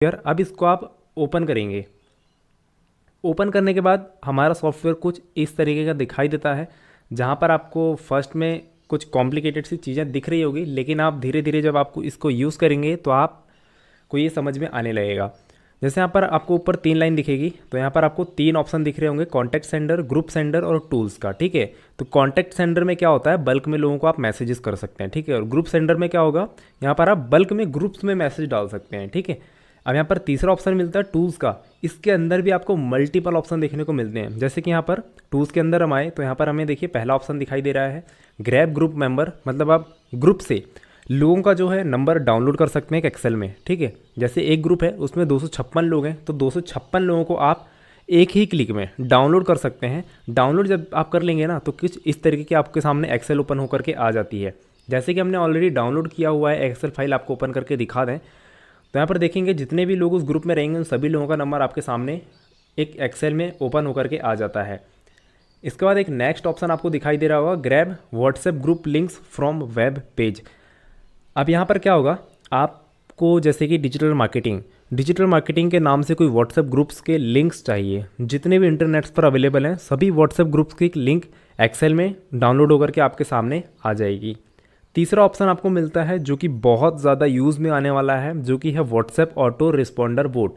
अब इसको आप ओपन करेंगे। ओपन करने के बाद हमारा सॉफ्टवेयर कुछ इस तरीके का दिखाई देता है, जहाँ पर आपको फर्स्ट में कुछ कॉम्प्लिकेटेड सी चीज़ें दिख रही होगी, लेकिन आप धीरे धीरे जब आपको इसको यूज़ करेंगे तो आपको ये समझ में आने लगेगा। जैसे यहाँ पर आपको ऊपर 3 लाइन दिखेगी, तो यहाँ पर आपको 3 ऑप्शन दिख रहे होंगे, कॉन्टैक्ट सेंडर, ग्रुप सेंडर और टूल्स का। ठीक है, तो कॉन्टैक्ट सेंडर में क्या होता है, बल्क में लोगों को आप मैसेजेस कर सकते हैं। ठीक है, और ग्रुप सेंडर में क्या होगा, यहाँ पर आप बल्क में ग्रुप्स में मैसेज डाल सकते हैं। ठीक है, अब यहाँ पर तीसरा ऑप्शन मिलता है टूल्स का। इसके अंदर भी आपको मल्टीपल ऑप्शन देखने को मिलते हैं। जैसे कि यहाँ पर टूल्स के अंदर हम आए तो यहाँ पर हमें देखिए पहला ऑप्शन दिखाई दे रहा है ग्रैब ग्रुप मेंबर, मतलब आप ग्रुप से लोगों का जो है नंबर डाउनलोड कर सकते हैं एक एक्सेल में। ठीक है, जैसे एक ग्रुप है उसमें 256 लोग हैं, तो 256 लोगों को आप एक ही क्लिक में डाउनलोड कर सकते हैं। डाउनलोड जब आप कर लेंगे ना तो कुछ इस तरीके की आपके सामने एक्सेल ओपन होकर के आ जाती है। जैसे कि हमने ऑलरेडी डाउनलोड किया हुआ है एक्सेल फाइल, आपको ओपन करके दिखा दें तो यहाँ पर देखेंगे जितने भी लोग उस ग्रुप में रहेंगे उन सभी लोगों का नंबर आपके सामने एक एक्सेल में ओपन होकर के आ जाता है। इसके बाद एक नेक्स्ट ऑप्शन आपको दिखाई दे रहा होगा grab WhatsApp group links from web page. अब यहाँ पर क्या होगा, आपको जैसे कि डिजिटल मार्केटिंग के नाम से कोई व्हाट्सएप ग्रुप्स के लिंक्स चाहिए, जितने भी इंटरनेट पर अवेलेबल हैं सभी व्हाट्सएप ग्रुप्स की लिंक एक्सेल में डाउनलोड होकर के आपके सामने आ जाएगी। तीसरा ऑप्शन आपको मिलता है जो कि बहुत ज़्यादा यूज़ में आने वाला है, जो कि है व्हाट्सएप ऑटो रिस्पॉन्डर बोट।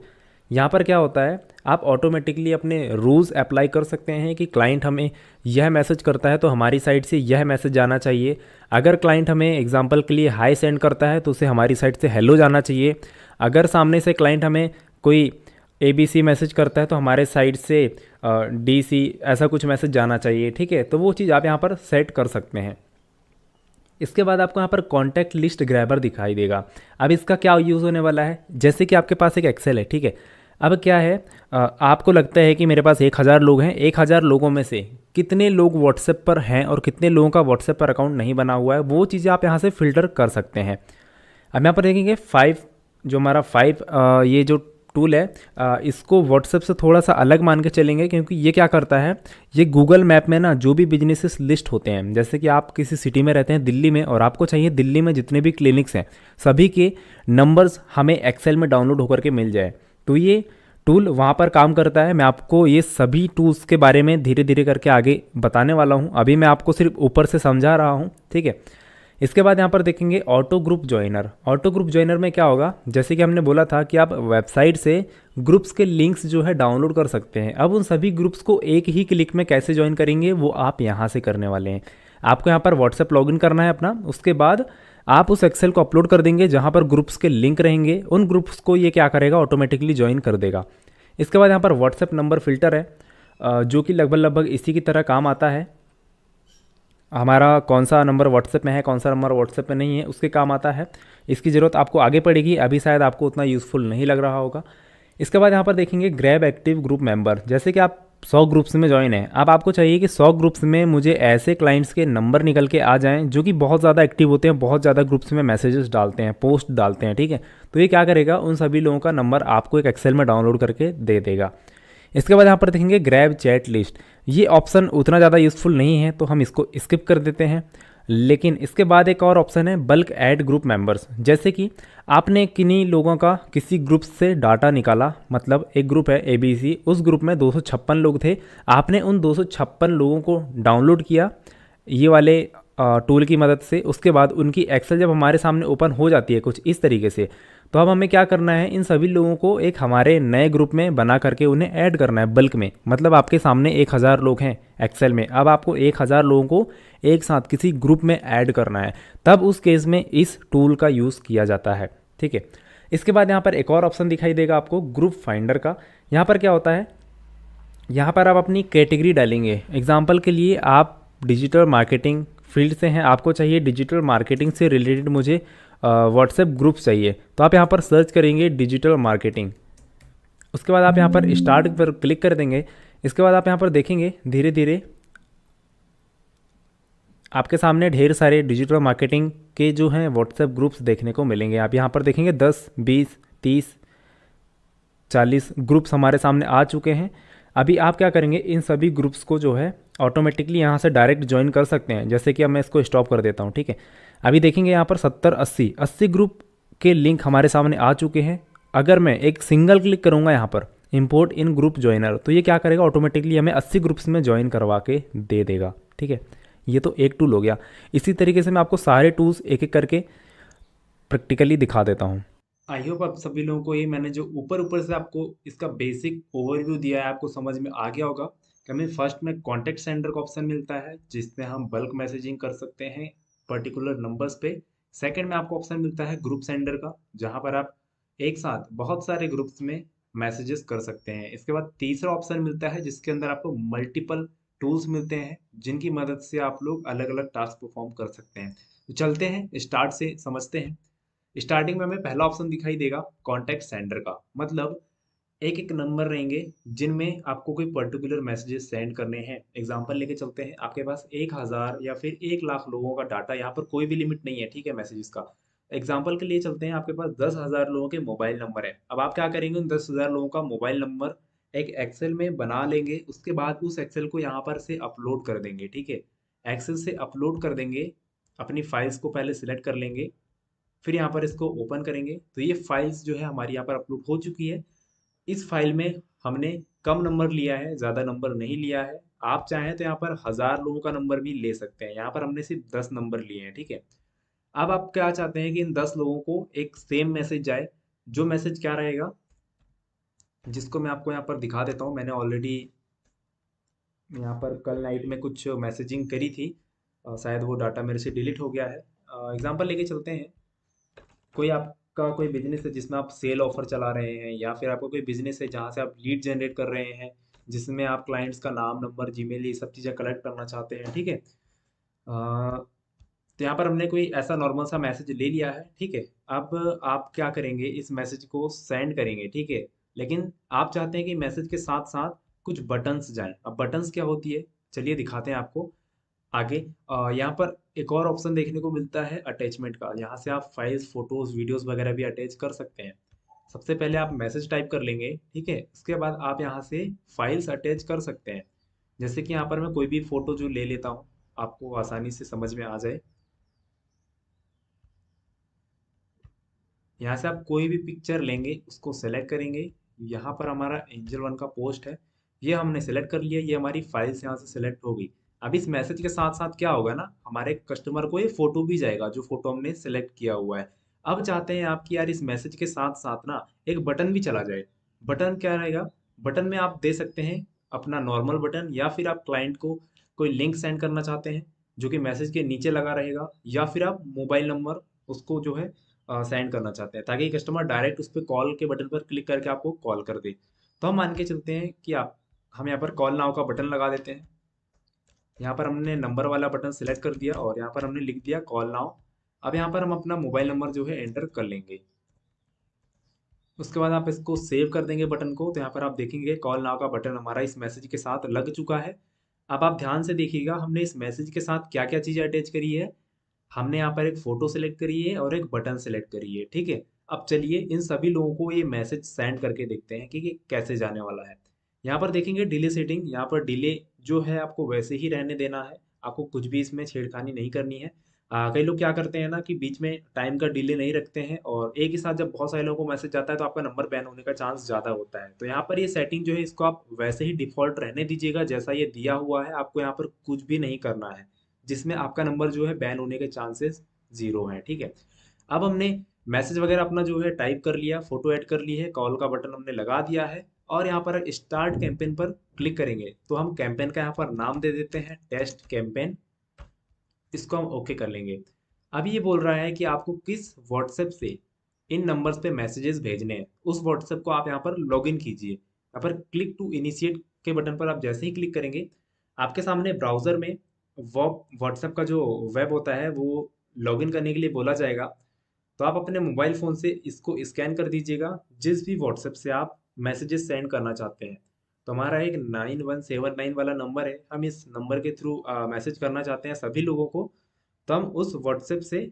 यहाँ पर क्या होता है, आप ऑटोमेटिकली अपने रूल्स अप्लाई कर सकते हैं कि क्लाइंट हमें यह मैसेज करता है तो हमारी साइड से यह मैसेज जाना चाहिए। अगर क्लाइंट हमें एग्जांपल के लिए हाई सेंड करता है तो उसे हमारी साइड से हेलो जाना चाहिए। अगर सामने से क्लाइंट हमें कोई ABC मैसेज करता है तो हमारे साइड से DC ऐसा कुछ मैसेज जाना चाहिए। ठीक है, तो वो चीज़ आप यहाँ पर सेट कर सकते हैं। इसके बाद आपको यहाँ पर कॉन्टैक्ट लिस्ट ग्रैबर दिखाई देगा। अब इसका क्या यूज़ होने वाला है, जैसे कि आपके पास एक एक्सेल है। ठीक है, अब क्या है, आपको लगता है कि मेरे पास 1000 लोग हैं, 1000 लोगों में से कितने लोग व्हाट्सएप पर हैं और कितने लोगों का व्हाट्सएप पर अकाउंट नहीं बना हुआ है, वो चीज़ें आप यहाँ से फ़िल्टर कर सकते हैं। अब यहाँ पर देखेंगे 5 जो हमारा 5 ये जो टूल है इसको व्हाट्सएप से थोड़ा सा अलग मान के चलेंगे, क्योंकि ये क्या करता है, ये गूगल मैप में ना जो भी बिजनेसेस लिस्ट होते हैं, जैसे कि आप किसी सिटी में रहते हैं दिल्ली में और आपको चाहिए दिल्ली में जितने भी क्लिनिक्स हैं सभी के नंबर्स हमें एक्सेल में डाउनलोड होकर के मिल जाए, तो ये टूल वहाँ पर काम करता है। मैं आपको ये सभी टूल्स के बारे में धीरे धीरे करके आगे बताने वाला हूँ, अभी मैं आपको सिर्फ ऊपर से समझा रहा हूँ। ठीक है, इसके बाद यहाँ पर देखेंगे auto group joiner. Auto group joiner में क्या होगा, जैसे कि हमने बोला था कि आप वेबसाइट से ग्रुप्स के लिंक्स जो है डाउनलोड कर सकते हैं। अब उन सभी ग्रुप्स को एक ही क्लिक में कैसे ज्वाइन करेंगे वो आप यहाँ से करने वाले हैं। आपको यहाँ पर व्हाट्सएप लॉगिन करना है अपना, उसके बाद आप उस एक्सेल को अपलोड कर देंगे जहाँ पर ग्रुप्स के लिंक रहेंगे, उन ग्रुप्स को ये क्या करेगा, ऑटोमेटिकली ज्वाइन कर देगा। इसके बाद यहाँ पर व्हाट्सएप नंबर फिल्टर है जो कि लगभग इसी की तरह काम आता है। हमारा कौन सा नंबर व्हाट्सएप में है, कौन सा नंबर व्हाट्सएप में नहीं है, उसके काम आता है। इसकी ज़रूरत आपको आगे पड़ेगी, अभी शायद आपको उतना यूज़फुल नहीं लग रहा होगा। इसके बाद यहाँ पर देखेंगे ग्रैब एक्टिव ग्रुप मेंबर। जैसे कि आप 100 ग्रुप्स में ज्वाइन हैं, अब आपको चाहिए कि 100 ग्रुप्स में मुझे ऐसे क्लाइंट्स के नंबर निकल के आ जाएं जो कि बहुत ज़्यादा एक्टिव होते हैं, बहुत ज़्यादा ग्रुप्स में मैसेजेस डालते हैं, पोस्ट डालते हैं। ठीक है, तो ये क्या करेगा, उन सभी लोगों का नंबर आपको एक एक्सेल में डाउनलोड करके दे देगा। इसके बाद यहाँ पर देखेंगे ग्रैब चैट लिस्ट। ये ऑप्शन उतना ज़्यादा यूज़फुल नहीं है तो हम इसको स्किप कर देते हैं। लेकिन इसके बाद एक और ऑप्शन है बल्क ऐड ग्रुप मेंबर्स। जैसे कि आपने किन्हीं लोगों का किसी ग्रुप से डाटा निकाला, मतलब एक ग्रुप है ABC, उस ग्रुप में 256 लोग थे, आपने उन 256 लोगों को डाउनलोड किया ये वाले टूल की मदद से। उसके बाद उनकी एक्सेल जब हमारे सामने ओपन हो जाती है कुछ इस तरीके से, तो अब हमें क्या करना है, इन सभी लोगों को एक हमारे नए ग्रुप में बना करके उन्हें ऐड करना है बल्क में। मतलब आपके सामने 1000 लोग हैं एक्सेल में, अब आपको 1000 लोगों को एक साथ किसी ग्रुप में ऐड करना है, तब उस केस में इस टूल का यूज़ किया जाता है। ठीक है, इसके बाद यहाँ पर एक और ऑप्शन दिखाई देगा आपको ग्रुप फाइंडर का। यहाँ पर क्या होता है, यहाँ पर आप अपनी कैटेगरी डालेंगे। एग्जाम्पल के लिए आप डिजिटल मार्केटिंग फील्ड से हैं, आपको चाहिए डिजिटल मार्केटिंग से रिलेटेड मुझे व्हाट्सएप ग्रुप चाहिए, तो आप यहाँ पर सर्च करेंगे डिजिटल मार्केटिंग। उसके बाद आप यहाँ पर स्टार्ट पर क्लिक कर देंगे। इसके बाद आप यहाँ पर देखेंगे धीरे धीरे आपके सामने ढेर सारे डिजिटल मार्केटिंग के जो हैं व्हाट्सएप ग्रुप्स देखने को मिलेंगे। आप यहाँ पर देखेंगे 10, 20, 30, 40 ग्रुप्स हमारे सामने आ चुके हैं। अभी आप क्या करेंगे, इन सभी ग्रुप्स को जो है ऑटोमेटिकली यहाँ से डायरेक्ट ज्वाइन कर सकते हैं। जैसे कि अब मैं इसको स्टॉप कर देता हूँ। ठीक है, अभी देखेंगे यहाँ पर 70, 80 ग्रुप के लिंक हमारे सामने आ चुके हैं अगर मैं एक सिंगल क्लिक करूँगा यहाँ पर इंपोर्ट इन ग्रुप ज्वाइनर, तो ये क्या करेगा, ऑटोमेटिकली हमें 80 ग्रुप्स में ज्वाइन करवा के दे देगा। ठीक है, ये तो एक टूल हो गया। इसी तरीके से मैं आपको सारे टूल्स एक एक करके प्रैक्टिकली दिखा देता हूँ। आई होप आप सभी लोगों को ये मैंने जो ऊपर ऊपर से आपको इसका बेसिक ओवरव्यू दिया है आपको समझ में आ गया होगा कि हमें फर्स्ट में कॉन्टैक्ट सेंटर का ऑप्शन मिलता है जिसमें हम बल्क मैसेजिंग कर सकते हैं पर्टिकुलर नंबर्स पे। सेकंड में आपको ऑप्शन मिलता है ग्रुप सेंडर का, जहाँ पर आप एक साथ बहुत सारे ग्रुप्स में मैसेजेस कर सकते हैं। इसके बाद तीसरा ऑप्शन मिलता है जिसके अंदर आपको मल्टीपल टूल्स मिलते हैं जिनकी मदद से आप लोग अलग अलग टास्क परफॉर्म कर सकते हैं। तो चलते हैं स्टार्ट से समझते हैं। स्टार्टिंग में हमें पहला ऑप्शन दिखाई देगा कॉन्टैक्ट सेंडर का, मतलब एक एक नंबर रहेंगे जिनमें आपको कोई पर्टिकुलर मैसेजेस सेंड करने हैं। एग्जांपल लेके चलते हैं, आपके पास 1000 या फिर 1 लाख लोगों का डाटा, यहाँ पर कोई भी लिमिट नहीं है, ठीक है, मैसेजेस का। एग्जांपल के लिए चलते हैं, आपके पास 10,000 लोगों के मोबाइल नंबर है। अब आप क्या करेंगे, उन 10,000 लोगों का मोबाइल नंबर एक एक्सेल में बना लेंगे, उसके बाद उस एक्सेल को यहाँ पर से अपलोड कर देंगे। ठीक है, एक्सेल से अपलोड कर देंगे, अपनी फाइल्स को पहले सिलेक्ट कर लेंगे, फिर यहाँ पर इसको ओपन करेंगे तो ये फाइल्स जो है हमारी यहाँ पर अपलोड हो चुकी है। इस फाइल में हमने कम नंबर लिया है, ज़्यादा नंबर नहीं लिया है। आप चाहें तो यहाँ पर 1000 लोगों का नंबर भी ले सकते हैं, यहाँ पर हमने सिर्फ 10 नंबर लिए हैं। ठीक है, अब आप क्या चाहते हैं कि इन 10 लोगों को एक सेम मैसेज जाए। जो मैसेज क्या रहेगा, जिसको मैं आपको यहाँ पर दिखा देता हूँ। मैंने ऑलरेडी यहाँ पर कल नाइट में कुछ मैसेजिंग करी थी, शायद वो डाटा मेरे से डिलीट हो गया है। एग्जाम्पल लेके चलते हैं, कोई आपका कोई बिजनेस है जिसमें आप सेल ऑफर चला रहे हैं, या फिर आपका कोई बिजनेस है जहाँ से आप लीड जनरेट कर रहे हैं, जिसमें आप क्लाइंट्स का नाम, नंबर, जीमेल, ये सब चीज़ें कलेक्ट करना चाहते हैं। ठीक है, तो यहाँ पर हमने कोई ऐसा नॉर्मल सा मैसेज ले लिया है। ठीक है, अब आप क्या करेंगे, इस मैसेज को सेंड करेंगे। ठीक है, लेकिन आप चाहते हैं कि मैसेज के साथ साथ कुछ बटन्स जाएं। अब बटन्स क्या होती है, चलिए दिखाते हैं आपको आगे। यहाँ पर एक और ऑप्शन देखने को मिलता है अटैचमेंट का, यहाँ से आप फाइल्स, फोटोज, वीडियोस वगैरह भी अटैच कर सकते हैं। सबसे पहले आप मैसेज टाइप कर लेंगे, ठीक है, उसके बाद आप यहाँ से फाइल्स अटैच कर सकते हैं। जैसे कि यहाँ पर मैं कोई भी फोटो जो ले लेता हूँ, आपको आसानी से समझ में आ जाए। यहाँ से आप कोई भी पिक्चर लेंगे, उसको सेलेक्ट करेंगे। यहाँ पर हमारा एंजल वन का पोस्ट है, ये हमने सेलेक्ट कर लिया, ये हमारी फाइल्स यहाँ से सेलेक्ट हो गई। अब इस मैसेज के साथ साथ क्या होगा ना, हमारे कस्टमर को ये फोटो भी जाएगा जो फोटो हमने सेलेक्ट किया हुआ है। अब चाहते हैं आप कि यार इस मैसेज के साथ साथ ना एक बटन भी चला जाए। बटन क्या रहेगा, बटन में आप दे सकते हैं अपना नॉर्मल बटन, या फिर आप क्लाइंट को कोई लिंक सेंड करना चाहते हैं जो कि मैसेज के नीचे लगा रहेगा, या फिर आप मोबाइल नंबर उसको जो है सेंड करना चाहते हैं, ताकि कस्टमर डायरेक्ट उस पर कॉल के बटन पर क्लिक करके आपको कॉल कर दे। तो हम मान के चलते हैं कि आप हम यहाँ पर कॉल नाउ का बटन लगा देते हैं। यहाँ पर हमने नंबर वाला बटन सेलेक्ट कर दिया और यहाँ पर हमने लिख दिया कॉल नाउ। अब यहाँ पर हम अपना मोबाइल नंबर जो है एंटर कर लेंगे। उसके बाद आप इसको सेव कर देंगे बटन को, तो यहाँ पर आप देखेंगे कॉल नाउ का बटन हमारा इस मैसेज के साथ लग चुका है। अब आप ध्यान से देखिएगा, हमने इस मैसेज के साथ क्या क्या चीज़ें अटैच करी है। हमने यहाँ पर एक फ़ोटो सेलेक्ट करी है और एक बटन सेलेक्ट करी है। ठीक है, अब चलिए इन सभी लोगों को ये मैसेज सेंड करके देखते हैं कि ये कैसे जाने वाला है। यहाँ पर देखेंगे डिले सेटिंग, यहाँ पर डिले जो है आपको वैसे ही रहने देना है, आपको कुछ भी इसमें छेड़खानी नहीं करनी है। कई लोग क्या करते हैं ना कि बीच में टाइम का डिले नहीं रखते हैं, और एक ही साथ जब बहुत सारे लोगों को मैसेज आता है तो आपका नंबर बैन होने का चांस ज़्यादा होता है। तो यहाँ पर ये सेटिंग जो है इसको आप वैसे ही डिफ़ॉल्ट रहने दीजिएगा जैसा ये दिया हुआ है, आपको यहाँ पर कुछ भी नहीं करना है जिसमें आपका नंबर जो है बैन होने के चांसेस ज़ीरो हैं। ठीक है, अब हमने मैसेज वगैरह अपना जो है टाइप कर लिया, फोटो ऐड कर ली है, कॉल का बटन हमने लगा दिया है, और यहाँ पर स्टार्ट कैंपेन पर क्लिक करेंगे तो हम कैंपेन का यहाँ पर नाम दे देते हैं टेस्ट कैंपेन। इसको हम ओके कर लेंगे। अब ये बोल रहा है कि आपको किस व्हाट्सएप से इन नंबर्स पे मैसेजेस भेजने हैं, उस व्हाट्सएप को आप यहाँ पर लॉगिन कीजिए। यहाँ पर क्लिक टू इनिशिएट के बटन पर आप जैसे ही क्लिक करेंगे, आपके सामने ब्राउज़र में वो व्हाट्सएप का जो वेब होता है वो लॉगिन करने के लिए बोला जाएगा। तो आप अपने मोबाइल फ़ोन से इसको स्कैन कर दीजिएगा जिस भी व्हाट्सएप से आप मैसेजेस सेंड करना चाहते हैं। तो हमारा एक 9179 वाला नंबर है, हम इस नंबर के थ्रू मैसेज करना चाहते हैं सभी लोगों को। तो हम उस व्हाट्सएप से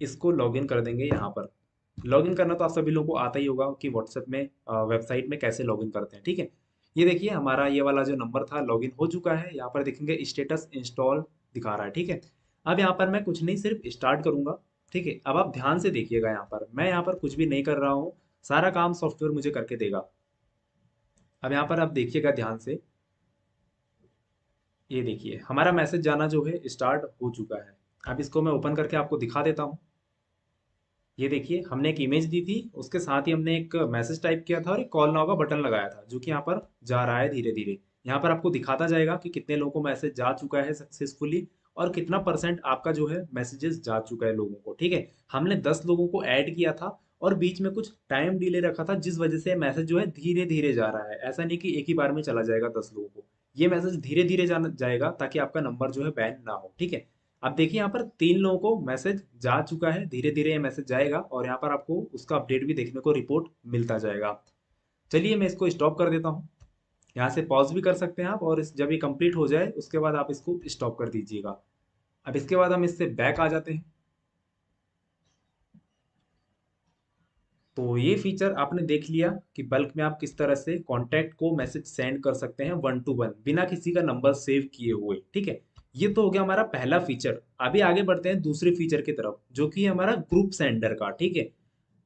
इसको लॉगिन कर देंगे। यहाँ पर लॉगिन करना तो आप सभी लोगों को आता ही होगा कि व्हाट्सएप में वेबसाइट में कैसे लॉगिन करते हैं। ठीक है, ये देखिए हमारा ये वाला जो नंबर था लॉगिन हो चुका है, यहाँ पर देखेंगे स्टेटस इंस्टॉल दिखा रहा है। ठीक है, अब यहाँ पर मैं कुछ नहीं, सिर्फ स्टार्ट करूँगा। ठीक है, अब आप ध्यान से देखिएगा, यहाँ पर मैं यहाँ पर कुछ भी नहीं कर रहा हूँ, सारा काम सॉफ्टवेयर मुझे करके देगा। अब यहाँ पर आप देखिएगा ध्यान से, ये देखिए हमारा मैसेज जाना जो है स्टार्ट हो चुका है। अब इसको मैं ओपन करके आपको दिखा देता हूँ। ये देखिए हमने एक इमेज दी थी, उसके साथ ही हमने एक मैसेज टाइप किया था और एक कॉल नाउ का बटन लगाया था, जो कि यहाँ पर जा रहा है धीरे धीरे। यहाँ पर आपको दिखाता जाएगा कि कितने लोगों को मैसेज जा चुका है सक्सेसफुली, और कितना परसेंट आपका जो है मैसेजेस जा चुका है लोगों को। ठीक है, हमने 10 लोगों को ऐड किया था और बीच में कुछ टाइम डिले रखा था, जिस वजह से मैसेज जो है धीरे धीरे जा रहा है। ऐसा नहीं कि एक ही बार में चला जाएगा 10 लोगों को, ये मैसेज धीरे धीरे जाना जाएगा ताकि आपका नंबर जो है बैन ना हो। ठीक है, अब देखिए यहाँ पर 3 लोगों को मैसेज जा चुका है, धीरे धीरे ये मैसेज जाएगा और यहाँ पर आपको उसका अपडेट भी देखने को रिपोर्ट मिलता जाएगा। चलिए मैं इसको स्टॉप कर देता हूँ। यहाँ से पॉज भी कर सकते हैं आप, और जब ये कंप्लीट हो जाए उसके बाद आप इसको स्टॉप कर दीजिएगा। अब इसके बाद हम इससे बैक आ जाते हैं। तो ये फीचर आपने देख लिया कि बल्क में आप किस तरह से कॉन्टैक्ट को मैसेज सेंड कर सकते हैं 1 to 1 बिना किसी का नंबर सेव किए हुए। ठीक है, ये तो हो गया हमारा पहला फीचर। अभी आगे बढ़ते हैं दूसरे फीचर की तरफ, जो कि है हमारा ग्रुप सेंडर का। ठीक है,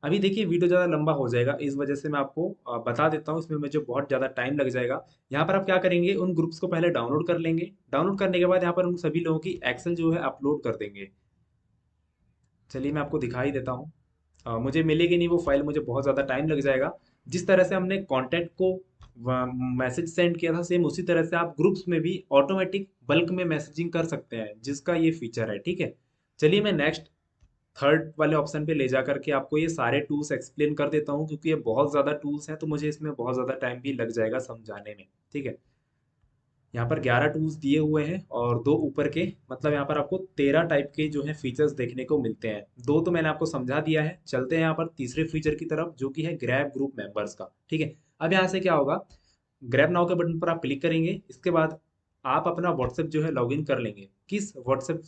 अभी देखिए वीडियो ज़्यादा लंबा हो जाएगा, इस वजह से मैं आपको बता देता हूँ, इसमें मुझे बहुत ज़्यादा टाइम लग जाएगा। यहाँ पर आप क्या करेंगे, उन ग्रुप्स को पहले डाउनलोड कर लेंगे। डाउनलोड करने के बाद यहाँ पर उन सभी लोगों की एक्सेल जो है अपलोड कर देंगे। चलिए मैं आपको दिखाई देता हूँ। मुझे मिलेगी नहीं वो फाइल, मुझे बहुत ज़्यादा टाइम लग जाएगा। जिस तरह से हमने कॉन्टैक्ट को मैसेज सेंड किया था, सेम उसी तरह से आप ग्रुप्स में भी ऑटोमेटिक बल्क में मैसेजिंग कर सकते हैं, जिसका ये फीचर है। ठीक है, चलिए मैं नेक्स्ट थर्ड वाले ऑप्शन पे ले जा करके आपको ये सारे टूल्स एक्सप्लेन कर देता हूँ, क्योंकि ये बहुत ज़्यादा टूल्स हैं तो मुझे इसमें बहुत ज़्यादा टाइम भी लग जाएगा समझाने में। ठीक है, यहाँ पर 11 टूल्स दिए हुए हैं और दो ऊपर के, मतलब यहाँ पर आपको 13 टाइप के जो है फीचर्स देखने को मिलते हैं। दो तो मैंने आपको समझा दिया है। चलते हैं यहाँ पर तीसरे फीचर की तरफ, जो कि है ग्रैब ग्रुप मेंबर्स का। ठीक है, अब यहाँ से क्या होगा, ग्रैब नाउ के बटन पर आप क्लिक करेंगे, इसके बाद आप अपना व्हाट्सएप जो है लॉगिन कर लेंगे। किस व्हाट्सएप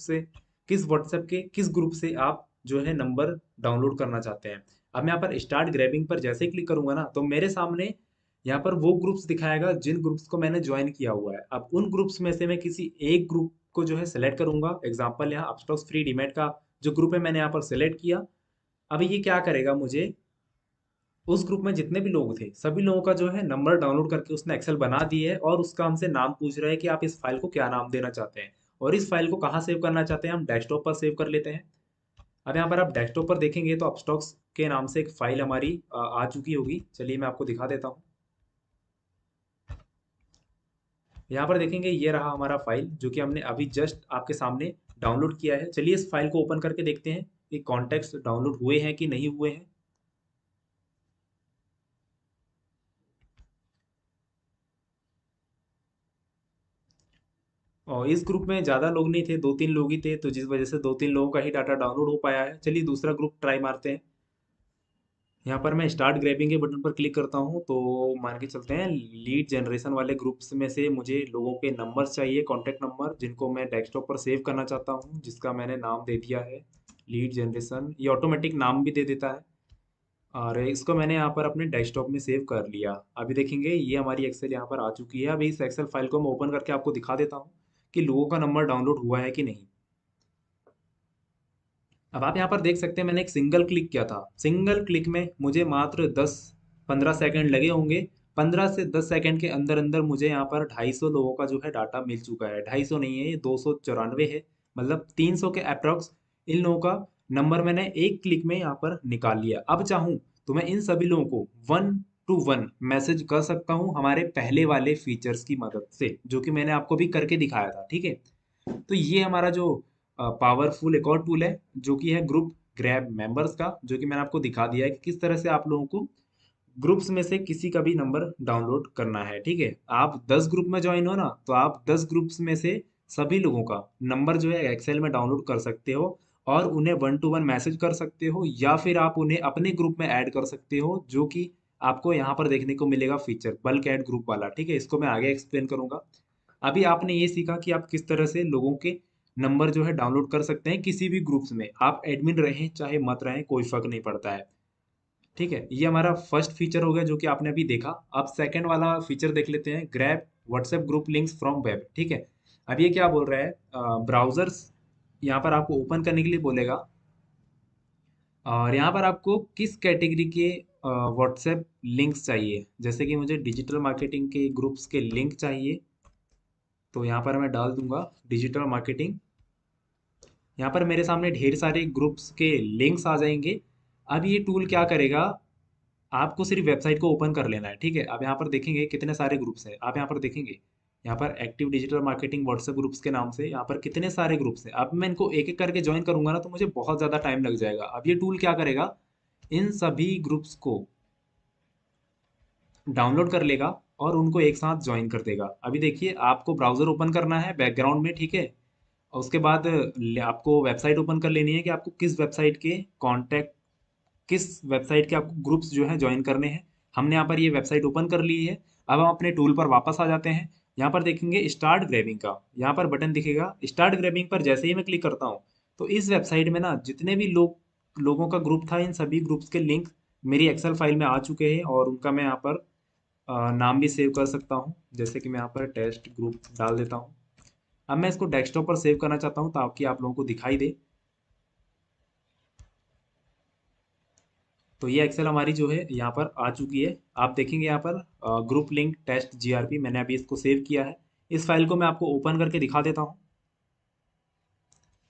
के किस ग्रुप से आप जो है नंबर डाउनलोड करना चाहते हैं। अब मैं यहाँ पर स्टार्ट ग्रैबिंग पर जैसे ही क्लिक करूंगा ना, तो मेरे सामने यहाँ पर वो ग्रुप्स दिखाएगा जिन ग्रुप्स को मैंने ज्वाइन किया हुआ है। अब उन ग्रुप्स में से मैं किसी एक ग्रुप को जो है सेलेक्ट करूंगा। एग्जांपल यहाँ अपस्टॉक्स फ्री डीमैट का जो ग्रुप है मैंने यहाँ पर सेलेक्ट किया। अब ये क्या करेगा, मुझे उस ग्रुप में जितने भी लोग थे सभी लोगों का जो है नंबर डाउनलोड करके उसने एक्सेल बना दी है, और उसका हमसे नाम पूछ रहा है कि आप इस फाइल को क्या नाम देना चाहते हैं, और इस फाइल को कहाँ सेव करना चाहते हैं। हम डेस्कटॉप पर सेव कर लेते हैं। अब यहाँ पर आप डेस्कटॉप पर देखेंगे तो अपस्टॉक्स के नाम से एक फाइल हमारी आ चुकी होगी। चलिए मैं आपको दिखा देता हूँ। यहाँ पर देखेंगे ये रहा हमारा फाइल, जो कि हमने अभी जस्ट आपके सामने डाउनलोड किया है। चलिए इस फाइल को ओपन करके देखते हैं कि कॉन्टेक्ट्स डाउनलोड हुए हैं कि नहीं हुए हैं। और इस ग्रुप में ज़्यादा लोग नहीं थे, 2-3 लोग ही थे, तो जिस वजह से 2-3 लोगों का ही डाटा डाउनलोड हो पाया है। चलिए दूसरा ग्रुप ट्राई मारते हैं। यहाँ पर मैं स्टार्ट ग्रैबिंग के बटन पर क्लिक करता हूँ, तो मान के चलते हैं लीड जनरेशन वाले ग्रुप्स में से मुझे लोगों के नंबर्स चाहिए, कॉन्टैक्ट नंबर, जिनको मैं डेस्कटॉप पर सेव करना चाहता हूँ, जिसका मैंने नाम दे दिया है लीड जनरेशन। ये ऑटोमेटिक नाम भी दे देता है, और इसको मैंने यहाँ पर अपने डेस्कटॉप में सेव कर लिया। अभी देखेंगे ये हमारी एक्सेल यहाँ पर आ चुकी है। अभी इस एक्सेल फाइल को मैं ओपन करके आपको दिखा देता हूँ कि लोगों का नंबर डाउनलोड हुआ है कि नहीं। अब आप यहाँ पर देख सकते हैं मैंने एक सिंगल क्लिक किया था। सिंगल क्लिक में मुझे मात्र 10-15 सेकंड लगे होंगे। 15 से 10 सेकंड के अंदर अंदर मुझे यहाँ पर 250 लोगों का जो है डाटा मिल चुका है। 250 नहीं है, ये 294 है, मतलब 300 के अप्रॉक्स इन लोगों का नंबर मैंने एक क्लिक में यहाँ पर निकाल लिया। अब चाहूँ तो मैं इन सभी लोगों को 1 to 1 मैसेज कर सकता हूँ हमारे पहले वाले फीचर्स की मदद से, जो कि मैंने आपको भी करके दिखाया था। ठीक है, तो ये हमारा जो पावरफुल एक और टूल है, जो कि है ग्रुप ग्रैब मेंबर्स का, जो कि मैंने आपको दिखा दिया है कि किस तरह से आप लोगों को ग्रुप्स में से किसी का भी नंबर डाउनलोड करना है। ठीक है, आप 10 ग्रुप में ज्वाइन हो ना, तो आप 10 ग्रुप्स में से सभी लोगों का नंबर जो है एक्सेल में डाउनलोड कर सकते हो, और उन्हें 1 to 1 मैसेज कर सकते हो, या फिर आप उन्हें अपने ग्रुप में ऐड कर सकते हो, जो कि आपको यहाँ पर देखने को मिलेगा फीचर बल्क ऐड ग्रुप वाला। ठीक है, इसको मैं आगे एक्सप्लेन करूंगा। अभी आपने ये सीखा कि आप किस तरह से लोगों के नंबर जो है डाउनलोड कर सकते हैं किसी भी ग्रुप्स में। आप एडमिन रहें चाहे मत रहें, कोई फर्क नहीं पड़ता है। ठीक है, ये हमारा फर्स्ट फीचर हो गया जो कि आपने अभी देखा। अब सेकंड वाला फीचर देख लेते हैं, grab WhatsApp group links from web. ठीक है, अब ये क्या बोल रहा है, ब्राउजर्स यहाँ पर आपको ओपन करने के लिए बोलेगा। और यहाँ पर आपको किस कैटेगरी के व्हाट्सएप लिंक्स चाहिए, जैसे कि मुझे डिजिटल मार्केटिंग के ग्रुप्स के लिंक चाहिए, तो यहाँ पर मैं डाल दूंगा डिजिटल मार्केटिंग। यहाँ पर मेरे सामने ढेर सारे ग्रुप्स के लिंक्स आ जाएंगे। अब ये टूल क्या करेगा, आपको सिर्फ वेबसाइट को ओपन कर लेना है, ठीक है। अब यहाँ पर देखेंगे कितने सारे ग्रुप्स हैं, आप यहाँ पर देखेंगे, यहाँ पर active digital marketing WhatsApp groups के नाम से यहाँ पर कितने सारे ग्रुप्स हैं। अब मैं इनको एक एक करके ज्वाइन करूंगा ना, तो मुझे बहुत ज़्यादा टाइम लग जाएगा। अब ये टूल क्या करेगा, इन सभी ग्रुप्स को डाउनलोड कर लेगा और उनको एक साथ ज्वाइन कर देगा। अभी देखिए, आपको ब्राउज़र ओपन करना है बैकग्राउंड में, ठीक है। और उसके बाद आपको वेबसाइट ओपन कर लेनी है कि आपको किस वेबसाइट के कॉन्टैक्ट, किस वेबसाइट के आपको ग्रुप्स जो है ज्वाइन करने हैं। हमने यहाँ पर ये वेबसाइट ओपन कर ली है। अब हम अपने टूल पर वापस आ जाते हैं। यहाँ पर देखेंगे स्टार्ट ग्रैबिंग का यहाँ पर बटन दिखेगा। स्टार्ट ग्रैबिंग पर जैसे ही मैं क्लिक करता हूँ, तो इस वेबसाइट में ना जितने भी लोगों का ग्रुप था, इन सभी ग्रुप्स के लिंक मेरी एक्सेल फाइल में आ चुके हैं, और उनका मैं यहाँ पर नाम भी सेव कर सकता हूँ। जैसे कि मैं यहाँ पर टेस्ट ग्रुप डाल देता हूँ। अब मैं इसको डेस्कटॉप पर सेव करना चाहता हूँ ताकि आप लोगों को दिखाई दे। तो ये एक्सेल हमारी जो है यहाँ पर आ चुकी है। आप देखेंगे यहाँ पर ग्रुप लिंक टेस्ट जीआरपी, मैंने अभी इसको सेव किया है। इस फाइल को मैं आपको ओपन करके दिखा देता हूँ।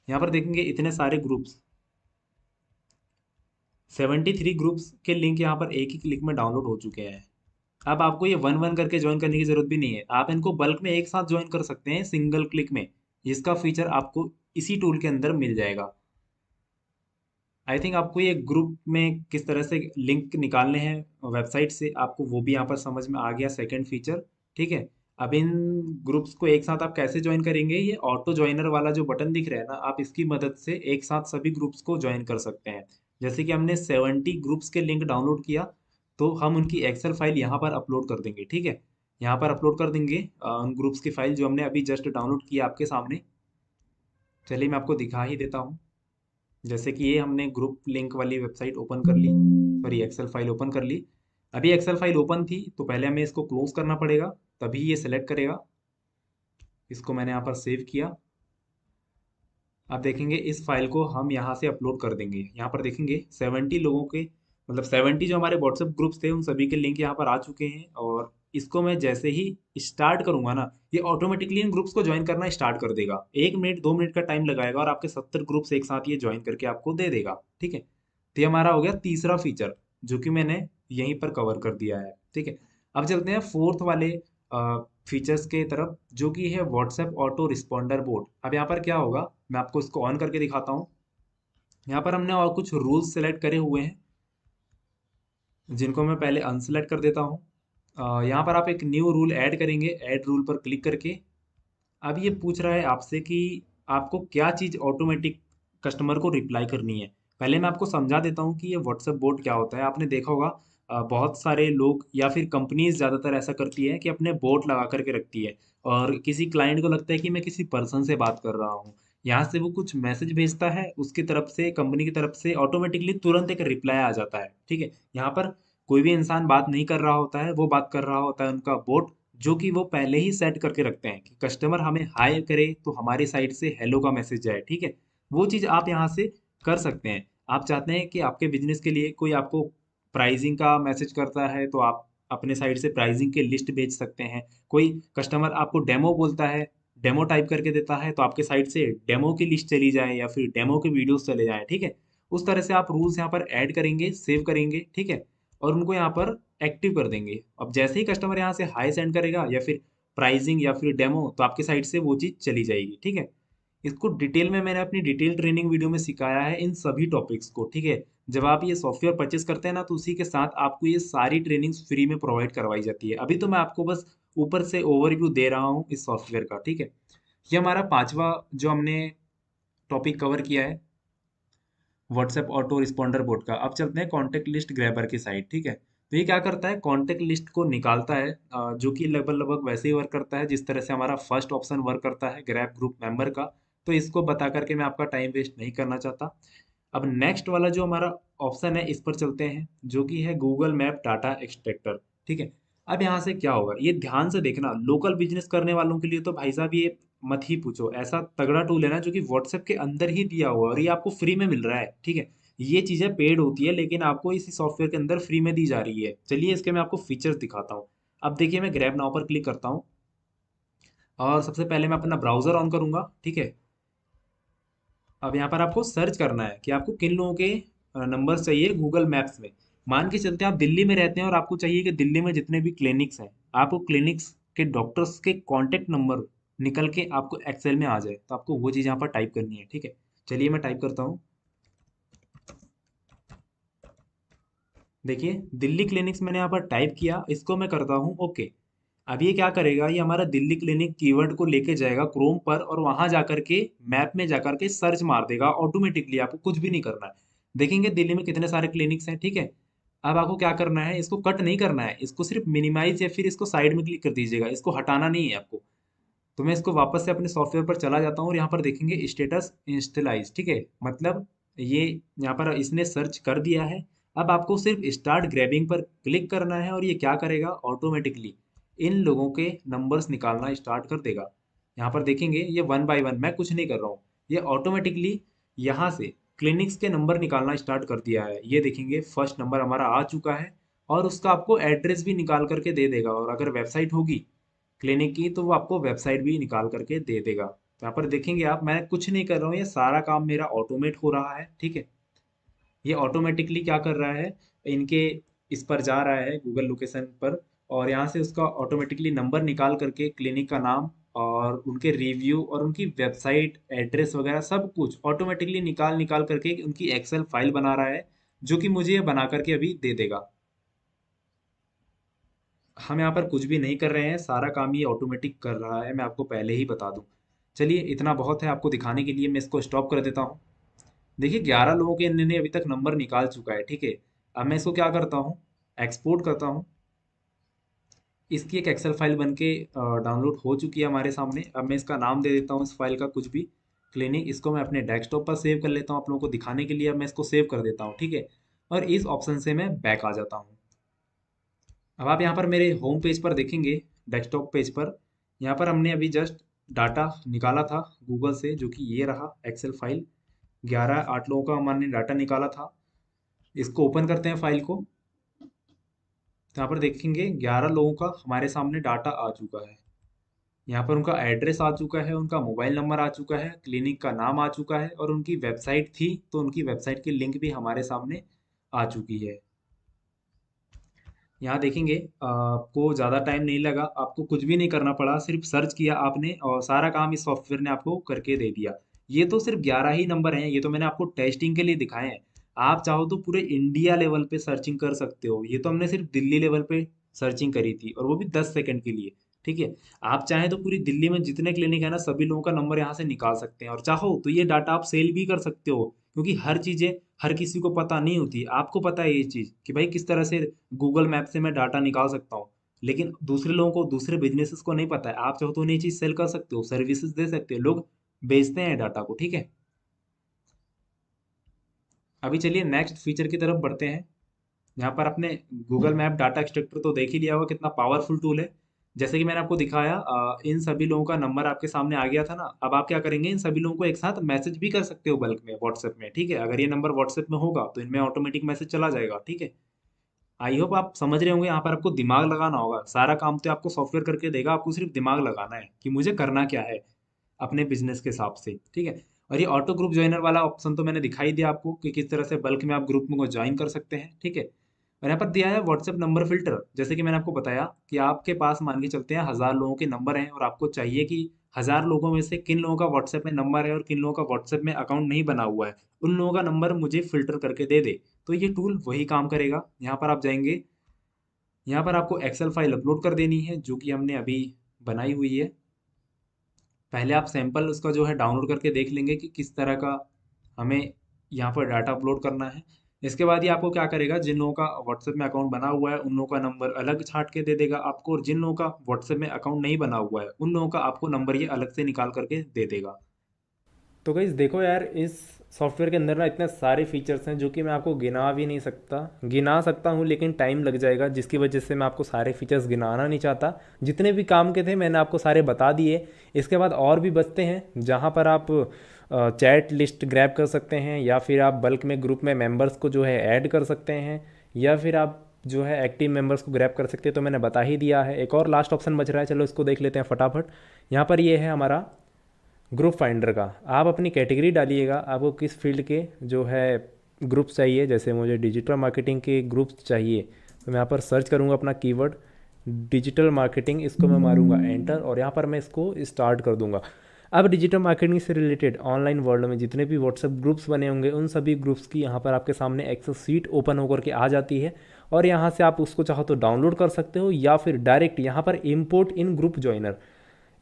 यहाँ पर देखेंगे इतने सारे ग्रुप्स, 73 ग्रुप्स के लिंक यहाँ पर एक ही क्लिक में डाउनलोड हो चुके हैं। अब आपको ये वन वन करके ज्वाइन करने की जरूरत भी नहीं है, आप इनको बल्क में एक साथ ज्वाइन कर सकते हैं सिंगल क्लिक में। जिसका फीचर आपको इसी टूल के अंदर मिल जाएगा। आई थिंक आपको ये ग्रुप में किस तरह से लिंक निकालने हैं वेबसाइट से, आपको वो भी यहाँ पर समझ में आ गया, सेकंड फीचर, ठीक है। अब इन ग्रुप्स को एक साथ आप कैसे ज्वाइन करेंगे, ये ऑटो ज्वाइनर वाला जो बटन दिख रहा है ना, आप इसकी मदद से एक साथ सभी ग्रुप्स को ज्वाइन कर सकते हैं। जैसे कि हमने 70 ग्रुप्स के लिंक डाउनलोड किया, तो हम उनकी एक्सेल फाइल यहाँ पर अपलोड कर देंगे, ठीक है। यहाँ पर अपलोड कर देंगे उन ग्रुप्स की फाइल जो हमने अभी जस्ट डाउनलोड किया आपके सामने। चलिए मैं आपको दिखा ही देता हूँ। जैसे कि ये हमने ग्रुप लिंक वाली वेबसाइट ओपन कर ली, सॉरी एक्सेल फाइल ओपन कर ली। अभी एक्सेल फाइल ओपन थी, तो पहले हमें इसको क्लोज करना पड़ेगा, तभी ये सिलेक्ट करेगा। इसको मैंने यहाँ पर सेव किया। अब देखेंगे इस फाइल को हम यहाँ से अपलोड कर देंगे। यहाँ पर देखेंगे 70 लोगों के, मतलब 70 जो हमारे व्हाट्सएप ग्रुप्स थे उन सभी के लिंक यहाँ पर आ चुके हैं। और इसको मैं जैसे ही स्टार्ट करूंगा ना, ये ऑटोमेटिकली इन ग्रुप्स को ज्वाइन करना स्टार्ट कर देगा। 1 मिनट 2 मिनट का टाइम लगाएगा और आपके 70 ग्रुप्स एक साथ ये ज्वाइन करके आपको दे देगा, ठीक है। तो ये हमारा हो गया तीसरा फीचर, जो कि मैंने यहीं पर कवर कर दिया है, ठीक है। अब चलते हैं फोर्थ वाले फीचर्स के तरफ, जो कि है व्हाट्सएप ऑटो रिस्पॉन्डर बोट। अब यहाँ पर क्या होगा, मैं आपको इसको ऑन करके दिखाता हूँ। यहाँ पर हमने और कुछ रूल्स सेलेक्ट करे हुए हैं, जिनको मैं पहले अनसेलेक्ट कर देता हूँ। यहाँ पर आप एक न्यू रूल ऐड करेंगे, ऐड रूल पर क्लिक करके। अब ये पूछ रहा है आपसे कि आपको क्या चीज़ ऑटोमेटिक कस्टमर को रिप्लाई करनी है। पहले मैं आपको समझा देता हूँ कि ये व्हाट्सएप बोट क्या होता है। आपने देखा होगा बहुत सारे लोग या फिर कंपनीज ज़्यादातर ऐसा करती है कि अपने बोट लगा करके रखती है, और किसी क्लाइंट को लगता है कि मैं किसी पर्सन से बात कर रहा हूँ। यहाँ से वो कुछ मैसेज भेजता है, उसकी तरफ से, कंपनी की तरफ से ऑटोमेटिकली तुरंत एक रिप्लाई आ जाता है, ठीक है। यहाँ पर कोई भी इंसान बात नहीं कर रहा होता है, वो बात कर रहा होता है उनका बोट, जो कि वो पहले ही सेट करके रखते हैं कि कस्टमर हमें हाय करे तो हमारी साइड से हेलो का मैसेज जाए, ठीक है। वो चीज़ आप यहाँ से कर सकते हैं। आप चाहते हैं कि आपके बिजनेस के लिए कोई आपको प्राइसिंग का मैसेज करता है, तो आप अपने साइड से प्राइसिंग की लिस्ट भेज सकते हैं। कोई कस्टमर आपको डेमो बोलता है, डेमो टाइप करके देता है, तो आपके साइड से डेमो की लिस्ट चली जाए या फिर डेमो के वीडियोस चले जाएँ, ठीक है। उस तरह से आप रूल्स यहाँ पर ऐड करेंगे, सेव करेंगे, ठीक है, और उनको यहाँ पर एक्टिव कर देंगे। अब जैसे ही कस्टमर यहाँ से हाई सेंड करेगा या फिर प्राइसिंग या फिर डेमो, तो आपके साइड से वो चीज़ चली जाएगी, ठीक है। इसको डिटेल में मैंने अपनी डिटेल ट्रेनिंग वीडियो में सिखाया है इन सभी टॉपिक्स को, ठीक है। जब आप ये सॉफ्टवेयर परचेस करते हैं ना, तो उसी के साथ आपको ये सारी ट्रेनिंग्स फ्री में प्रोवाइड करवाई जाती है। अभी तो मैं आपको बस ऊपर से ओवरव्यू दे रहा हूँ इस सॉफ्टवेयर का, ठीक है। ये हमारा पांचवा जो हमने टॉपिक कवर किया है व्हाट्सएप ऑटो रिस्पॉन्डर बोट का। अब चलते हैं कॉन्टेक्ट लिस्ट ग्रैबर की साइड, ठीक है। तो ये क्या करता है, कॉन्टेक्ट लिस्ट को निकालता है, जो कि लगभग लगभग वैसे ही वर्क करता है जिस तरह से हमारा फर्स्ट ऑप्शन वर्क करता है ग्रैब ग्रुप मेंबर का। तो इसको बता करके मैं आपका टाइम वेस्ट नहीं करना चाहता। अब नेक्स्ट वाला जो हमारा ऑप्शन है, इस पर चलते हैं, जो कि है गूगल मैप डाटा एक्सट्रैक्टर, ठीक है। अब यहाँ से क्या होगा, ये ध्यान से देखना, लोकल बिजनेस करने वालों के लिए तो भाई साहब ये मत ही पूछो। ऐसा तगड़ा टूल है ना, जो कि व्हाट्सएप के अंदर ही दिया हुआ है और ये आपको फ्री में मिल रहा है, ठीक है। ये चीज़ें पेड होती है, लेकिन आपको इसी सॉफ्टवेयर के अंदर फ्री में दी जा रही है। चलिए इसके मैं आपको फीचर्स दिखाता हूँ। अब देखिए मैं ग्रैब नाउ पर क्लिक करता हूँ और सबसे पहले मैं अपना ब्राउज़र ऑन करूँगा, ठीक है। अब यहाँ पर आपको सर्च करना है कि आपको किन लोगों के नंबर्स चाहिए गूगल मैप्स में। मान के चलते हैं आप दिल्ली में रहते हैं और आपको चाहिए कि दिल्ली में जितने भी क्लिनिक्स हैं, आपको क्लिनिक्स के डॉक्टर्स के कॉन्टैक्ट नंबर निकल के आपको एक्सेल में आ जाए, तो आपको वो चीज़ यहाँ पर टाइप करनी है, ठीक है। चलिए मैं टाइप करता हूँ। देखिए दिल्ली क्लिनिक्स मैंने यहाँ पर टाइप किया, इसको मैं करता हूँ ओके। अब ये क्या करेगा, ये हमारा दिल्ली क्लिनिक कीवर्ड को लेके जाएगा क्रोम पर और वहां जाकर के मैप में जाकर के सर्च मार देगा ऑटोमेटिकली, आपको कुछ भी नहीं करना है। देखेंगे दिल्ली में कितने सारे क्लिनिक्स हैं, ठीक है। अब आपको क्या करना है, इसको कट नहीं करना है, इसको सिर्फ मिनिमाइज या फिर इसको साइड में क्लिक कर दीजिएगा, इसको हटाना नहीं है आपको। तो मैं इसको वापस से अपने सॉफ्टवेयर पर चला जाता हूँ और यहाँ पर देखेंगे स्टेटस इंस्टलाइज, ठीक है। मतलब ये यहाँ पर इसने सर्च कर दिया है। अब आपको सिर्फ स्टार्ट ग्रैबिंग पर क्लिक करना है और ये क्या करेगा, ऑटोमेटिकली इन लोगों के नंबर्स निकालना स्टार्ट कर देगा। यहाँ पर देखेंगे ये वन बाय वन, मैं कुछ नहीं कर रहा हूँ, ये ऑटोमेटिकली यहाँ से क्लिनिक्स के नंबर निकालना स्टार्ट कर दिया है। ये देखेंगे फर्स्ट नंबर हमारा आ चुका है और उसका आपको एड्रेस भी निकाल करके दे देगा, और अगर वेबसाइट होगी क्लिनिक की तो वो आपको वेबसाइट भी निकाल करके दे देगा। तो यहाँ पर देखेंगे आप, मैं कुछ नहीं कर रहा हूँ, ये सारा काम मेरा ऑटोमेट हो रहा है, ठीक है। ये ऑटोमेटिकली क्या कर रहा है, इनके इस पर जा रहा है गूगल लोकेशन पर, और यहाँ से उसका ऑटोमेटिकली नंबर निकाल करके क्लिनिक का नाम और उनके रिव्यू और उनकी वेबसाइट एड्रेस वगैरह सब कुछ ऑटोमेटिकली निकाल निकाल करके उनकी एक्सेल फाइल बना रहा है, जो कि मुझे ये बना करके अभी दे देगा। हम यहाँ पर कुछ भी नहीं कर रहे हैं, सारा काम ये ऑटोमेटिक कर रहा है, मैं आपको पहले ही बता दूं। चलिए इतना बहुत है आपको दिखाने के लिए, मैं इसको स्टॉप कर देता हूँ। देखिए 11 लोगों के इन्होंने अभी तक नंबर निकाल चुका है, ठीक है। अब मैं इसको क्या करता हूँ, एक्सपोर्ट करता हूँ। इसकी एक एक्सेल फाइल बन के डाउनलोड हो चुकी है हमारे सामने। अब मैं इसका नाम दे देता हूँ इस फाइल का कुछ भी, क्लिनिक। इसको मैं अपने डेस्कटॉप पर सेव कर लेता हूँ आप लोगों को दिखाने के लिए। अब मैं इसको सेव कर देता हूँ, ठीक है। और इस ऑप्शन से मैं बैक आ जाता हूँ। अब आप यहाँ पर मेरे होम पेज पर देखेंगे, डेस्कटॉप पेज पर, यहाँ पर हमने अभी जस्ट डाटा निकाला था गूगल से, जो कि ये रहा एक्सेल फाइल। 11 8 लोगों का हमने डाटा निकाला था। इसको ओपन करते हैं फाइल को। तो यहाँ पर देखेंगे 11 लोगों का हमारे सामने डाटा आ चुका है। यहाँ पर उनका एड्रेस आ चुका है, उनका मोबाइल नंबर आ चुका है, क्लिनिक का नाम आ चुका है, और उनकी वेबसाइट थी तो उनकी वेबसाइट की लिंक भी हमारे सामने आ चुकी है। यहाँ देखेंगे आपको ज़्यादा टाइम नहीं लगा, आपको कुछ भी नहीं करना पड़ा, सिर्फ सर्च किया आपने और सारा काम इस सॉफ्टवेयर ने आपको करके दे दिया। ये तो सिर्फ 11 ही नंबर हैं, ये तो मैंने आपको टेस्टिंग के लिए दिखाए हैं। आप चाहो तो पूरे इंडिया लेवल पे सर्चिंग कर सकते हो, ये तो हमने सिर्फ दिल्ली लेवल पे सर्चिंग करी थी और वो भी 10 सेकंड के लिए, ठीक है। आप चाहें तो पूरी दिल्ली में जितने क्लिनिक है ना, सभी लोगों का नंबर यहाँ से निकाल सकते हैं, और चाहो तो ये डाटा आप सेल भी कर सकते हो, क्योंकि हर चीज़ें हर किसी को पता नहीं होती। आपको पता है ये चीज़ कि भाई किस तरह से गूगल मैप से मैं डाटा निकाल सकता हूँ, लेकिन दूसरे लोगों को, दूसरे बिजनेसेस को नहीं पता है। आप चाहो तो उन्हें ये चीज़ सेल कर सकते हो, सर्विसेज दे सकते हो, लोग बेचते हैं डाटा को, ठीक है। अभी चलिए नेक्स्ट फीचर की तरफ बढ़ते हैं। यहाँ पर आपने गूगल मैप डाटा एक्सट्रैक्टर तो देख ही लिया होगा, कितना पावरफुल टूल है। जैसे कि मैंने आपको दिखाया, इन सभी लोगों का नंबर आपके सामने आ गया था ना। अब आप क्या करेंगे, इन सभी लोगों को एक साथ मैसेज भी कर सकते हो बल्क में व्हाट्सएप में, ठीक है। अगर ये नंबर व्हाट्सएप में होगा तो इनमें ऑटोमेटिक मैसेज चला जाएगा, ठीक है। आई होप आप समझ रहे होंगे, यहाँ पर आपको दिमाग लगाना होगा। सारा काम तो आपको सॉफ्टवेयर करके देगा, आपको सिर्फ दिमाग लगाना है कि मुझे करना क्या है अपने बिजनेस के हिसाब से, ठीक है। और ये ऑटो ग्रुप ज्वाइनर वाला ऑप्शन तो मैंने दिखाई दिया आपको कि किस तरह से बल्क में आप ग्रुप में को ज्वाइन कर सकते हैं, ठीक है। और यहाँ पर दिया है व्हाट्सएप नंबर फिल्टर। जैसे कि मैंने आपको बताया कि आपके पास मान के चलते हैं 1000 लोगों के नंबर हैं, और आपको चाहिए कि 1000 लोगों में से किन लोगों का व्हाट्सएप में नंबर है और किन लोगों का व्हाट्सएप में अकाउंट नहीं बना हुआ है, उन लोगों का नंबर मुझे फिल्टर करके दे दे। तो ये टूल वही काम करेगा। यहाँ पर आप जाएंगे, यहाँ पर आपको एक्सेल फाइल अपलोड कर देनी है, जो कि हमने अभी बनाई हुई है। पहले आप सैंपल उसका जो है डाउनलोड करके देख लेंगे कि किस तरह का हमें यहाँ पर डाटा अपलोड करना है। इसके बाद ये आपको क्या करेगा, जिन लोगों का व्हाट्सएप में अकाउंट बना हुआ है उन लोगों का नंबर अलग छांट के दे देगा आपको, और जिन लोगों का व्हाट्सएप में अकाउंट नहीं बना हुआ है उन लोगों का आपको नंबर ये अलग से निकाल करके दे देगा। तो गाइस देखो यार, इस सॉफ्टवेयर के अंदर ना इतने सारे फीचर्स हैं जो कि मैं आपको गिना भी नहीं सकता। गिना सकता हूँ लेकिन टाइम लग जाएगा, जिसकी वजह से मैं आपको सारे फीचर्स गिनाना नहीं चाहता। जितने भी काम के थे मैंने आपको सारे बता दिए। इसके बाद और भी बचते हैं, जहाँ पर आप चैट लिस्ट ग्रैब कर सकते हैं, या फिर आप बल्क में ग्रुप में मेंबर्स को जो है ऐड कर सकते हैं, या फिर आप जो है एक्टिव मेंबर्स को ग्रैब कर सकते हैं। तो मैंने बता ही दिया है। एक और लास्ट ऑप्शन बच रहा है, चलो इसको देख लेते हैं फटाफट। यहाँ पर ये है हमारा ग्रुप फाइंडर का। आप अपनी कैटेगरी डालिएगा, आपको किस फील्ड के जो है ग्रुप्स चाहिए। जैसे मुझे डिजिटल मार्केटिंग के ग्रुप्स चाहिए, तो मैं यहाँ पर सर्च करूँगा अपना कीवर्ड डिजिटल मार्केटिंग, इसको मैं मारूंगा एंटर और यहाँ पर मैं इसको स्टार्ट कर दूंगा। अब डिजिटल मार्केटिंग से रिलेटेड ऑनलाइन वर्ल्ड में जितने भी व्हाट्सएप ग्रुप्स बने होंगे, उन सभी ग्रुप्स की यहाँ पर आपके सामने एक्सेस सीट ओपन होकर के आ जाती है, और यहाँ से आप उसको चाहो तो डाउनलोड कर सकते हो, या फिर डायरेक्ट यहाँ पर इम्पोर्ट इन ग्रुप ज्वाइनर,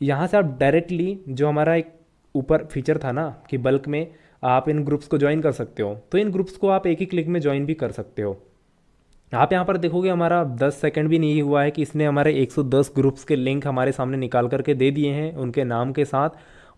यहाँ से आप डायरेक्टली जो हमारा एक ऊपर फीचर था ना कि बल्क में आप इन ग्रुप्स को ज्वाइन कर सकते हो, तो इन ग्रुप्स को आप एक ही क्लिक में ज्वाइन भी कर सकते हो। आप यहाँ पर देखोगे हमारा 10 सेकंड भी नहीं हुआ है कि इसने हमारे 110 ग्रुप्स के लिंक हमारे सामने निकाल करके दे दिए हैं उनके नाम के साथ,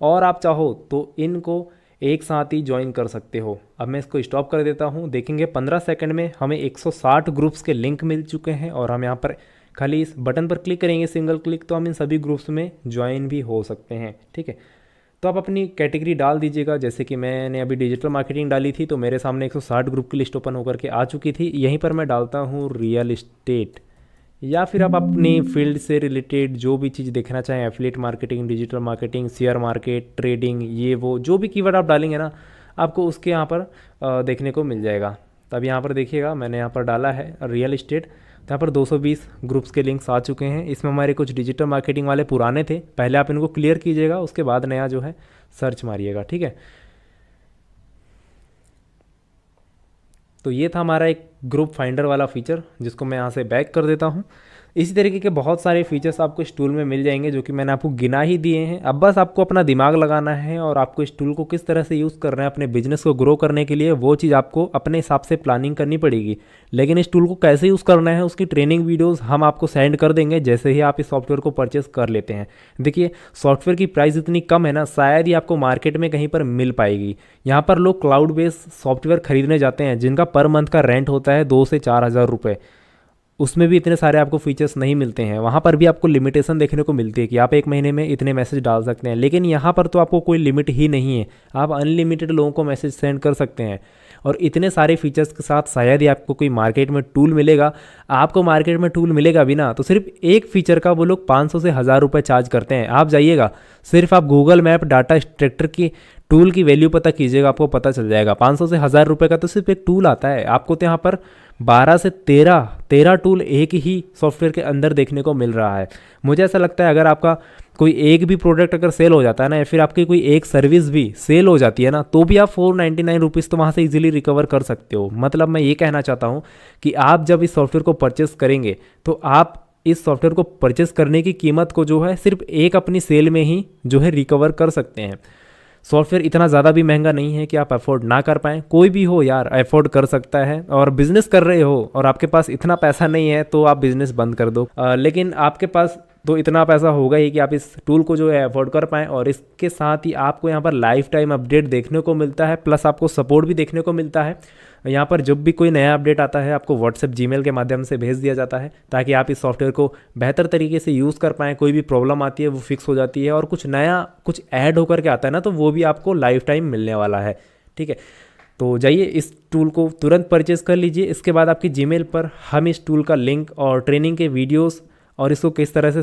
और आप चाहो तो इनको एक साथ ही ज्वाइन कर सकते हो। अब मैं इसको स्टॉप कर देता हूँ। देखेंगे 15 सेकंड में हमें 160 ग्रुप्स के लिंक मिल चुके हैं, और हम यहाँ पर खाली इस बटन पर क्लिक करेंगे सिंगल क्लिक, तो हम इन सभी ग्रुप्स में ज्वाइन भी हो सकते हैं। ठीक है, तो आप अपनी कैटेगरी डाल दीजिएगा। जैसे कि मैंने अभी डिजिटल मार्केटिंग डाली थी, तो मेरे सामने 160 ग्रुप की लिस्ट ओपन होकर के आ चुकी थी। यहीं पर मैं डालता हूँ रियल इस्टेट, या फिर आप अपनी फील्ड से रिलेटेड जो भी चीज़ देखना चाहें, affiliate marketing, digital marketing, share market, trading, ये वो जो भी कीवर्ड आप डालेंगे ना, आपको उसके यहाँ पर देखने को मिल जाएगा। तब यहाँ पर देखिएगा मैंने यहाँ पर डाला है रियल इस्टेट, तो यहाँ पर 220 ग्रुप्स के लिंक्स आ चुके हैं। इसमें हमारे कुछ डिजिटल मार्केटिंग वाले पुराने थे, पहले आप इनको क्लियर कीजिएगा, उसके बाद नया जो है सर्च मारिएगा। ठीक है, तो ये था हमारा एक ग्रुप फाइंडर वाला फीचर, जिसको मैं यहाँ से बैक कर देता हूँ। इसी तरीके के बहुत सारे फीचर्स आपको इस टूल में मिल जाएंगे, जो कि मैंने आपको गिना ही दिए हैं। अब बस आपको अपना दिमाग लगाना है, और आपको इस टूल को किस तरह से यूज़ करना है अपने बिजनेस को ग्रो करने के लिए, वो चीज़ आपको अपने हिसाब से प्लानिंग करनी पड़ेगी। लेकिन इस टूल को कैसे यूज़ करना है, उसकी ट्रेनिंग वीडियोज़ हम आपको सेंड कर देंगे जैसे ही आप इस सॉफ्टवेयर को परचेस कर लेते हैं। देखिए, सॉफ्टवेयर की प्राइस इतनी कम है ना, शायद ही आपको मार्केट में कहीं पर मिल पाएगी। यहाँ पर लोग क्लाउड बेस्ड सॉफ्टवेयर खरीदने जाते हैं, जिनका पर मंथ का रेंट होता है 2 से 4 हज़ार रुपये। उसमें भी इतने सारे आपको फीचर्स नहीं मिलते हैं। वहाँ पर भी आपको लिमिटेशन देखने को मिलती है कि आप एक महीने में इतने मैसेज डाल सकते हैं, लेकिन यहाँ पर तो आपको कोई लिमिट ही नहीं है। आप अनलिमिटेड लोगों को मैसेज सेंड कर सकते हैं, और इतने सारे फीचर्स के साथ शायद ही आपको कोई मार्केट में टूल मिलेगा। आपको मार्केट में टूल मिलेगा भी ना, तो सिर्फ एक फीचर का वो लोग 500 से 1000 रुपये चार्ज करते हैं। आप जाइएगा, सिर्फ आप गूगल मैप डाटा एक्सट्रैक्टर की टूल की वैल्यू पता कीजिएगा, आपको पता चल जाएगा। 500 से 1000 रुपये का तो सिर्फ एक टूल आता है। आपको तो यहाँ पर 12 से 13 टूल एक ही सॉफ्टवेयर के अंदर देखने को मिल रहा है। मुझे ऐसा लगता है अगर आपका कोई एक भी प्रोडक्ट अगर सेल हो जाता है ना, या फिर आपकी कोई एक सर्विस भी सेल हो जाती है ना, तो भी आप 499 रुपीज़ तो वहाँ से इजीली रिकवर कर सकते हो। मतलब मैं ये कहना चाहता हूँ कि आप जब इस सॉफ्टवेयर को परचेस करेंगे, तो आप इस सॉफ्टवेयर को परचेस करने की कीमत को जो है सिर्फ एक अपनी सेल में ही जो है रिकवर कर सकते हैं। सॉफ्टवेयर इतना ज़्यादा भी महंगा नहीं है कि आप अफोर्ड ना कर पाएँ। कोई भी हो यार अफोर्ड कर सकता है, और बिजनेस कर रहे हो और आपके पास इतना पैसा नहीं है तो आप बिजनेस बंद कर दो। लेकिन आपके पास तो इतना पैसा होगा ही कि आप इस टूल को जो है अफोर्ड कर पाएँ, और इसके साथ ही आपको यहाँ पर लाइफ टाइम अपडेट देखने को मिलता है, प्लस आपको सपोर्ट भी देखने को मिलता है। यहाँ पर जब भी कोई नया अपडेट आता है, आपको व्हाट्सएप जीमेल के माध्यम से भेज दिया जाता है, ताकि आप इस सॉफ्टवेयर को बेहतर तरीके से यूज़ कर पाएँ। कोई भी प्रॉब्लम आती है वो फिक्स हो जाती है, और कुछ नया कुछ ऐड होकर के आता है ना, तो वो भी आपको लाइफ टाइम मिलने वाला है। ठीक है, तो जाइए इस टूल को तुरंत परचेज कर लीजिए। इसके बाद आपकी जीमेल पर हम इस टूल का लिंक और ट्रेनिंग के वीडियोस और इसको किस तरह से